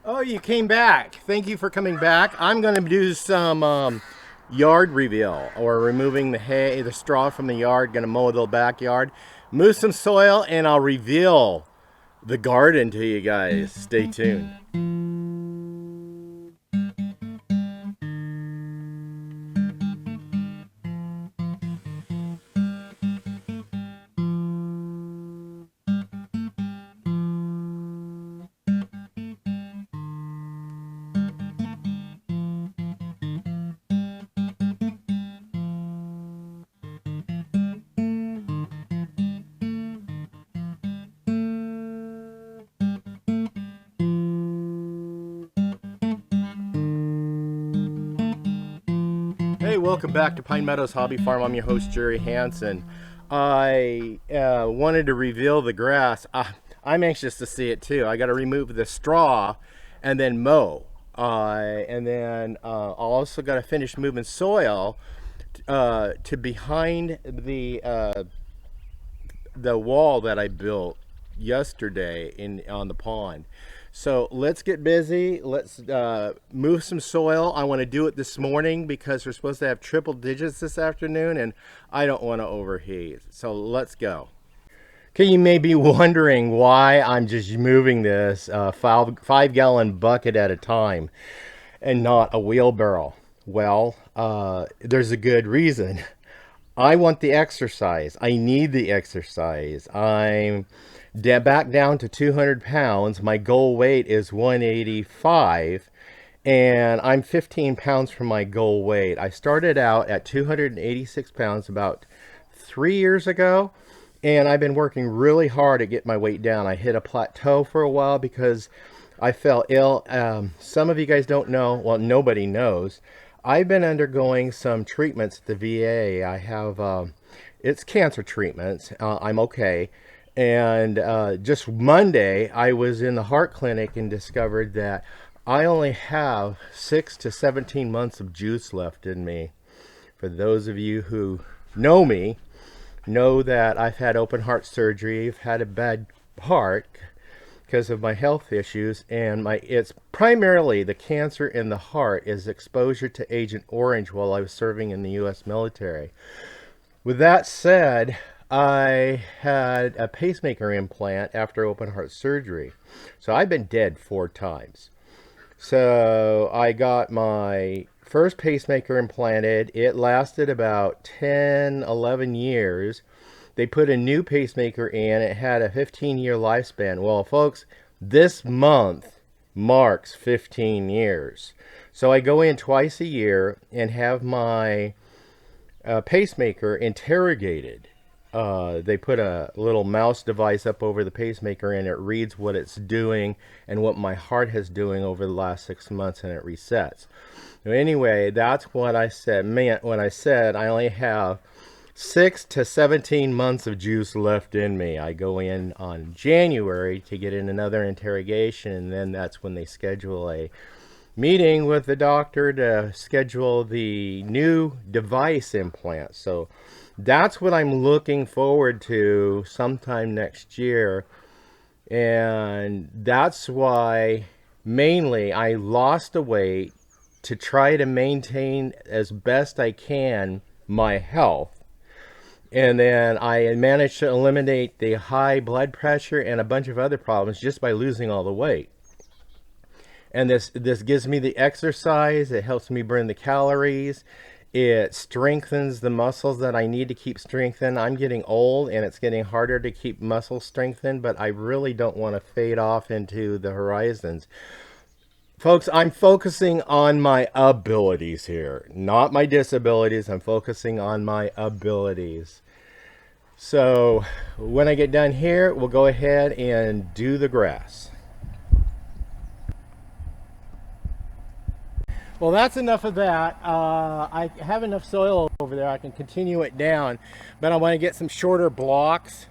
Oh, you came back. Thank you for coming back. I'm going to do some yard reveal, or removing the hay, the straw from the yard. Going to mow a little backyard, move some soil, and I'll reveal the garden to you guys. Stay tuned. Hey, welcome back to Pine Meadows Hobby Farm. I'm your host, Jerry Hansen. I wanted to reveal the grass. I'm anxious to see it too. I got to remove the straw and then mow. And then I'll also got to finish moving soil to behind the wall that I built yesterday on the pond. So let's get busy. Let's move some soil. I want to do it this morning because we're supposed to have triple digits this afternoon, and I don't want to overheat. So let's go. Okay, you may be wondering why I'm just moving this 5-gallon bucket at a time and not a wheelbarrow. Well, there's a good reason. I want the exercise. I need the exercise. I'm back down to 200 pounds. My goal weight is 185, and I'm 15 pounds from my goal weight. I started out at 286 pounds about 3 years ago, and I've been working really hard to get my weight down. I hit a plateau for a while because I fell ill. Some of you guys don't know, well, nobody knows. I've been undergoing some treatments at the VA. I have, it's cancer treatments. I'm okay. And just Monday, I was in the heart clinic and discovered that I only have 6 to 17 months of juice left in me. For those of you who know me, know that I've had open heart surgery. I've had a bad heart because of my health issues, and it's primarily the cancer in the heart is exposure to Agent Orange while I was serving in the U.S. military. With that said, I had a pacemaker implant after open heart surgery. So I've been dead 4 times. So I got my first pacemaker implanted. It lasted about 10, 11 years. They put a new pacemaker in. It had a 15-year lifespan. Well, folks, this month marks 15 years. So I go in twice a year and have my pacemaker interrogated. They put a little mouse device up over the pacemaker, and it reads what it's doing and what my heart is doing over the last 6 months, and it resets. Anyway, that's what I said. When I said I only have 6 to 17 months of juice left in me. I go in on January to get in another interrogation, and then that's when they schedule a meeting with the doctor to schedule the new device implant. So that's what I'm looking forward to sometime next year. And that's why mainly I lost the weight to try to maintain as best I can my health. And then I managed to eliminate the high blood pressure and a bunch of other problems just by losing all the weight. And this gives me the exercise. It helps me burn the calories. It strengthens the muscles that I need to keep strengthened. I'm getting old, and it's getting harder to keep muscles strengthened, but I really don't want to fade off into the horizons. Folks, I'm focusing on my abilities here, not my disabilities. I'm focusing on my abilities. So when I get done here, we'll go ahead and do the grass. Well, that's enough of that. I have enough soil over there. I can continue it down, but I want to get some shorter blocks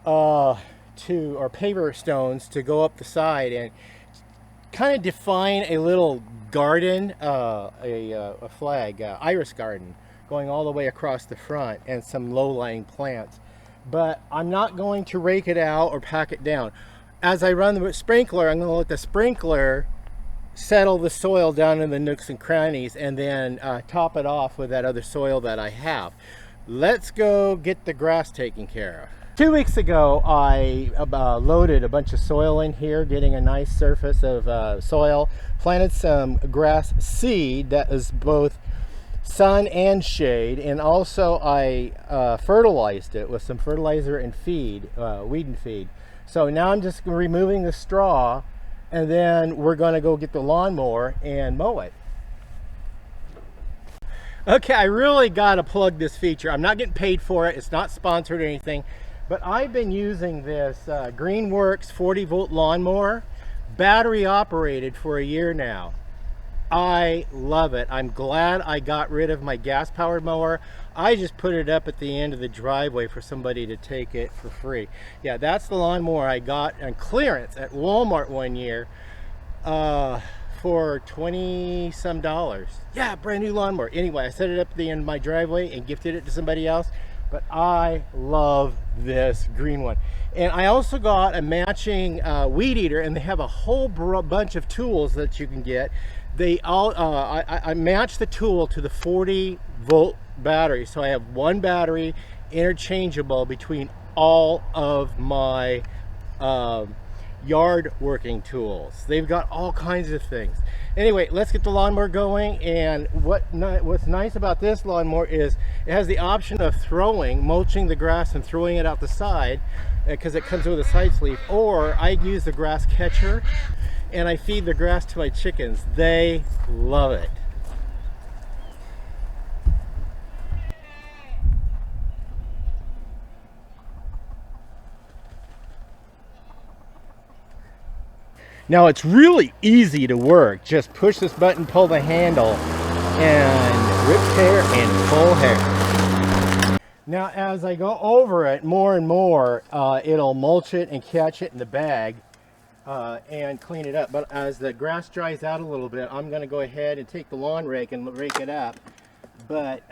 or paver stones to go up the side and kind of define a little garden, a flag, iris garden, going all the way across the front, and some low-lying plants. but I'm not going to rake it out or pack it down. As I run the sprinkler, I'm going to let the sprinkler settle the soil down in the nooks and crannies, and then top it off with that other soil that I have. Let's go get the grass taken care of. 2 weeks ago, I loaded a bunch of soil in here, getting a nice surface of soil, planted some grass seed that is both sun and shade, and also I fertilized it with some fertilizer and feed, weed and feed. So now I'm just removing the straw, and then we're going to go get the lawnmower and mow it. Okay, I really got to plug this feature. I'm not getting paid for it. It's not sponsored or anything, but I've been using this Greenworks 40-volt lawnmower, battery operated, for a year now. I love it. I'm glad I got rid of my gas-powered mower. I just put it up at the end of the driveway for somebody to take it for free. Yeah, that's the lawnmower I got on clearance at Walmart one year for $20-some. Yeah, brand new lawnmower. Anyway, I set it up at the end of my driveway and gifted it to somebody else. But I love this green one. And I also got a matching weed eater, and they have a whole bunch of tools that you can get. They all I matched the tool to the 40-volt battery, so I have one battery interchangeable between all of my yard working tools. They've got all kinds of things. Anyway, let's get the lawnmower going. And what's nice about this lawnmower is it has the option of mulching the grass and throwing it out the side, because it comes with a side sleeve, or I use the grass catcher and I feed the grass to my chickens. They love it. Now it's really easy to work. Just push this button, pull the handle, and rip hair and pull hair. Now as I go over it more and more, it'll mulch it and catch it in the bag and clean it up. But as the grass dries out a little bit, I'm going to go ahead and take the lawn rake and rake it up. But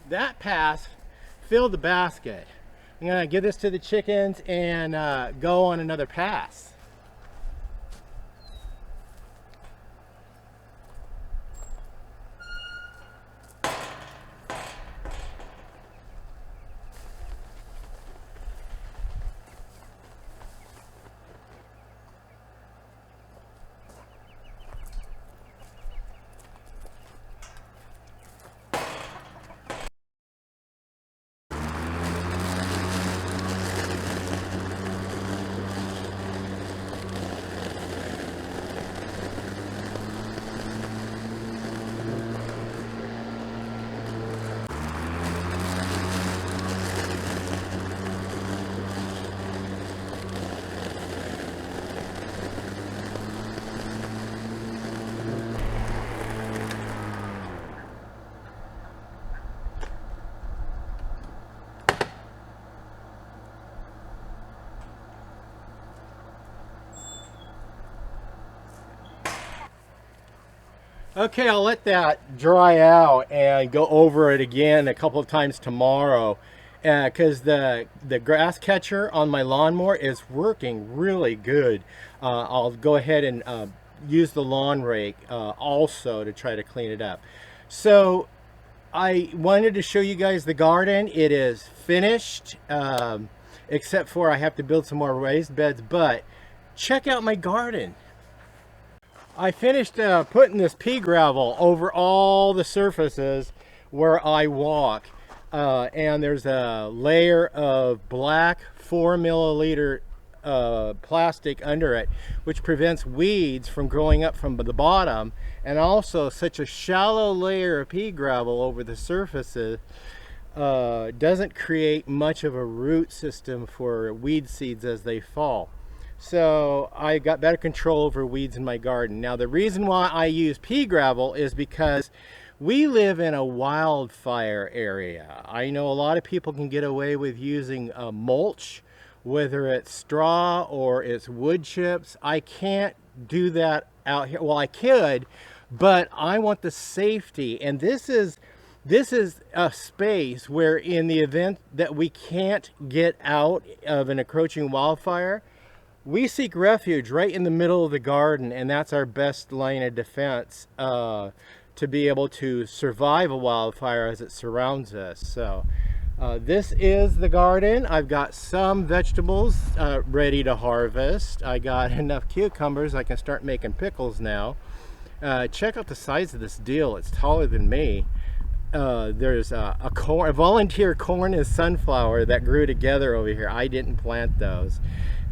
that pass filled the basket. I'm gonna give this to the chickens and go on another pass. Okay, I'll let that dry out and go over it again a couple of times tomorrow, because the grass catcher on my lawnmower is working really good. I'll go ahead and use the lawn rake also to try to clean it up. So I wanted to show you guys the garden. It is finished, except for I have to build some more raised beds, but check out my garden. I finished putting this pea gravel over all the surfaces where I walk, and there's a layer of black 4 milliliter plastic under it, which prevents weeds from growing up from the bottom, and also such a shallow layer of pea gravel over the surfaces doesn't create much of a root system for weed seeds as they fall. So I got better control over weeds in my garden. Now the reason why I use pea gravel is because we live in a wildfire area. I know a lot of people can get away with using mulch, whether it's straw or it's wood chips. I can't do that out here. Well, I could, but I want the safety. And this is a space where, in the event that we can't get out of an encroaching wildfire, we seek refuge right in the middle of the garden, and that's our best line of defense to be able to survive a wildfire as it surrounds us. So this is the garden. I've got some vegetables ready to harvest. I got enough cucumbers I can start making pickles now. Check out the size of this deal. It's taller than me. There's a volunteer corn and sunflower that grew together over here. I didn't plant those.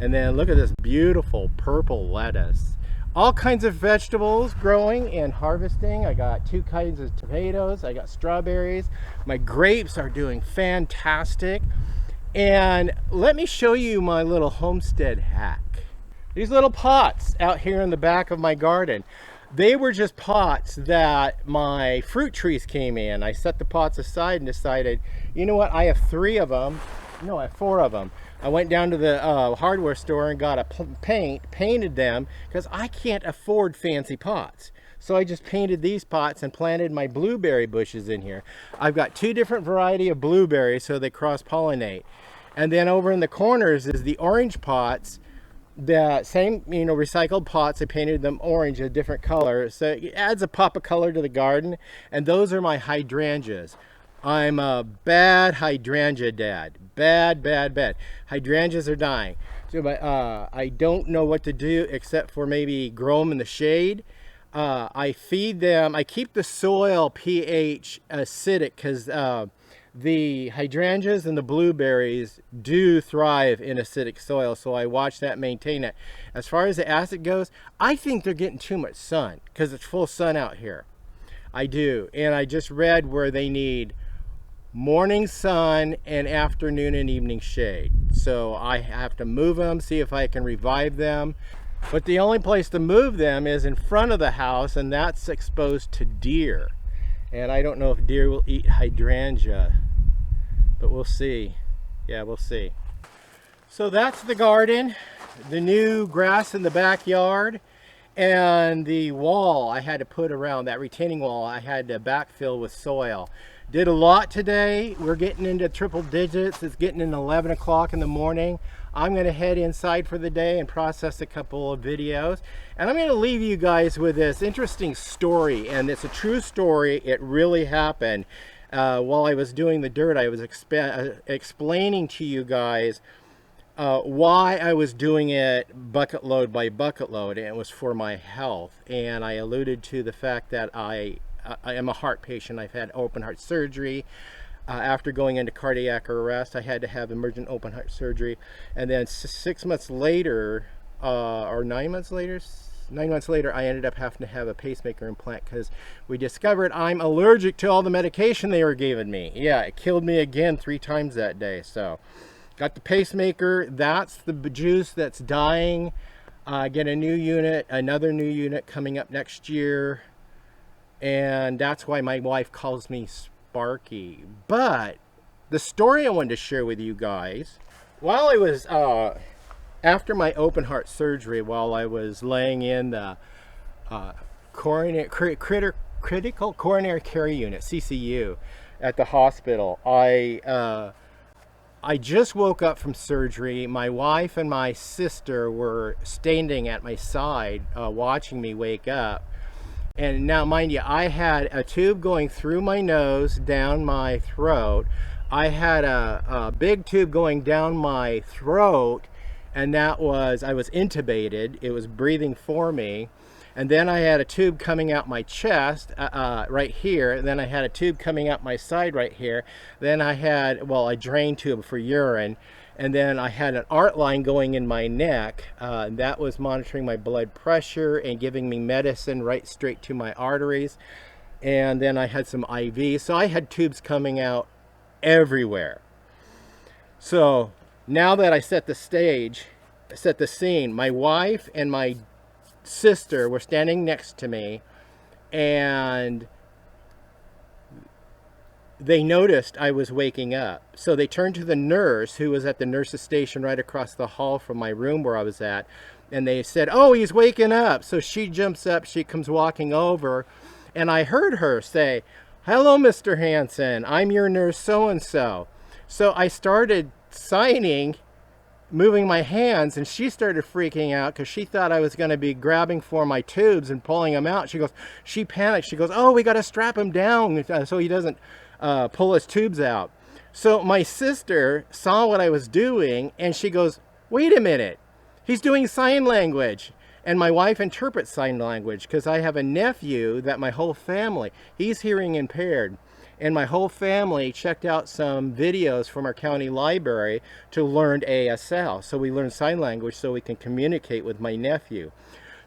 And then look at this beautiful purple lettuce. All kinds of vegetables growing and harvesting. I got 2 kinds of tomatoes. I got strawberries. My grapes are doing fantastic. And let me show you my little homestead hack. These little pots out here in the back of my garden, they were just pots that my fruit trees came in. I set the pots aside and decided, you know what, I have 3 of them. No, I have 4 of them. I went down to the hardware store and got a painted them, because I can't afford fancy pots. So I just painted these pots and planted my blueberry bushes in here. I've got 2 different variety of blueberries, so they cross-pollinate. And then over in the corners is the orange pots. The same, recycled pots. I painted them orange, a different color, so it adds a pop of color to the garden. And those are my hydrangeas. I'm a bad hydrangea dad. Bad. Hydrangeas are dying. So I don't know what to do except for maybe grow them in the shade. I feed them. I keep the soil pH acidic because the hydrangeas and the blueberries do thrive in acidic soil, so I watch that, maintain it. As far as the acid goes, I think they're getting too much sun because it's full sun out here. I do. And I just read where they need morning sun and afternoon and evening shade. So I have to move them, see if I can revive them. But the only place to move them is in front of the house, and that's exposed to deer. And I don't know if deer will eat hydrangea, but we'll see. Yeah, we'll see. So that's the garden, the new grass in the backyard, and the wall I had to put around, that retaining wall I had to backfill with soil. Did a lot today. We're getting into triple digits. It's getting in 11 o'clock in the morning. I'm going to head inside for the day and process a couple of videos. And I'm going to leave you guys with this interesting story. And it's a true story. It really happened. While I was doing the dirt, I was explaining to you guys why I was doing it bucket load by bucket load. And it was for my health. And I alluded to the fact that I am a heart patient. I've had open heart surgery. After going into cardiac arrest, I had to have emergent open heart surgery. And then 6 months later, or 9 months later, 9 months later, I ended up having to have a pacemaker implant because we discovered I'm allergic to all the medication they were giving me. Yeah, it killed me again 3 times that day. So got the pacemaker. That's the juice that's dying. Get a new unit, another new unit coming up next year. And that's why my wife calls me Sparky. But the story I wanted to share with you guys, while I was after my open heart surgery, while I was laying in the critical coronary care unit, CCU, at the hospital, I just woke up from surgery. My wife and my sister were standing at my side watching me wake up. And now, mind you, I had a tube going through my nose, down my throat. I had a big tube going down my throat, and that was, I was intubated. It was breathing for me. And then I had a tube coming out my chest right here. And then I had a tube coming out my side right here. Then I had, well, a drain tube for urine. And then I had an art line going in my neck. That was monitoring my blood pressure and giving me medicine right straight to my arteries. And then I had some IV. So I had tubes coming out everywhere. So now that I set the stage, set the scene, my wife and my sister were standing next to me, and they noticed I was waking up. So they turned to the nurse, who was at the nurse's station right across the hall from my room where I was at, and they said, "Oh, he's waking up." So she jumps up, she comes walking over, and I heard her say, "Hello, Mr. Hansen, I'm your nurse so-and-so." So I started signing, moving my hands, and she started freaking out because she thought I was going to be grabbing for my tubes and pulling them out. She panicked. She goes, "Oh, we got to strap him down so he doesn't pull his tubes out." So my sister saw what I was doing, and she goes, "Wait a minute, he's doing sign language." And my wife interprets sign language because I have a nephew that my whole family, he's hearing impaired. And my whole family checked out some videos from our county library to learn ASL. So we learned sign language so we can communicate with my nephew.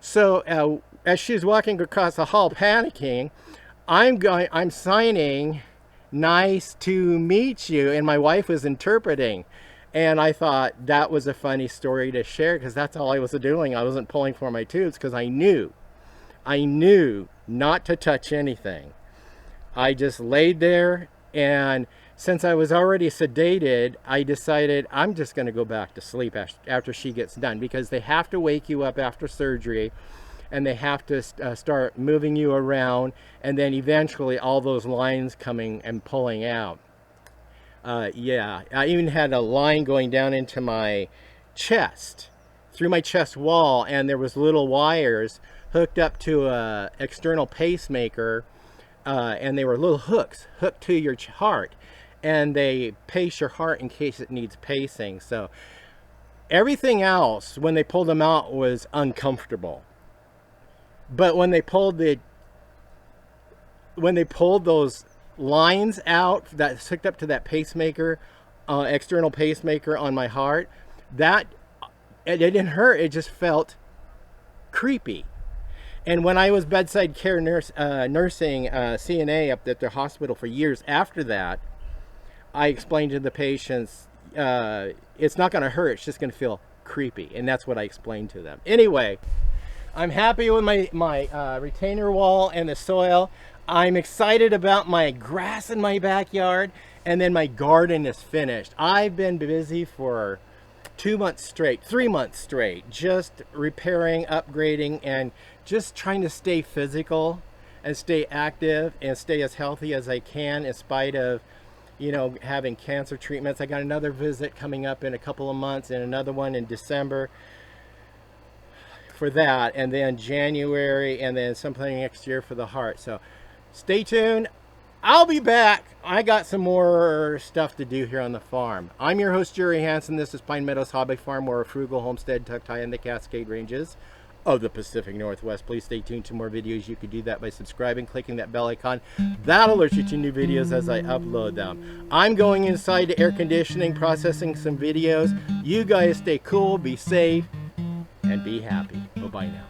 So as she's walking across the hall panicking, I'm signing, "Nice to meet you," and my wife was interpreting. And I thought that was a funny story to share because that's all I was doing. I wasn't pulling for my tubes because I knew not to touch anything. I just laid there, and since I was already sedated, I decided I'm just going to go back to sleep after she gets done, because they have to wake you up after surgery, and they have to start moving you around, and then eventually all those lines coming and pulling out. Yeah, I even had a line going down into my chest, through my chest wall, and there was little wires hooked up to a external pacemaker. And they were little hooks hooked to your heart, and they pace your heart in case it needs pacing. So everything else, when they pulled them out, was uncomfortable. But when they pulled those lines out that's hooked up to that pacemaker, external pacemaker on my heart, it didn't hurt. It just felt creepy. And when I was bedside care nursing CNA up at the hospital for years after that, I explained to the patients, it's not going to hurt, it's just going to feel creepy. And that's what I explained to them. Anyway, I'm happy with my retainer wall and the soil. I'm excited about my grass in my backyard, and then my garden is finished. I've been busy for 2 months straight, 3 months straight, just repairing, upgrading, and just trying to stay physical and stay active and stay as healthy as I can in spite of, having cancer treatments. I got another visit coming up in a couple of months, and another one in December for that, and then January, and then something next year for the heart. So stay tuned. I'll be back. I got some more stuff to do here on the farm. I'm your host, Jerry Hansen. This is Pine Meadows Hobby Farm. We're a frugal homestead tucked high in the Cascade Ranges of the Pacific Northwest. Please stay tuned to more videos. You can do that by subscribing, clicking that bell icon. That'll alert you to new videos as I upload them. I'm going inside to air conditioning, processing some videos. You guys stay cool, be safe, and be happy. Bye-bye now.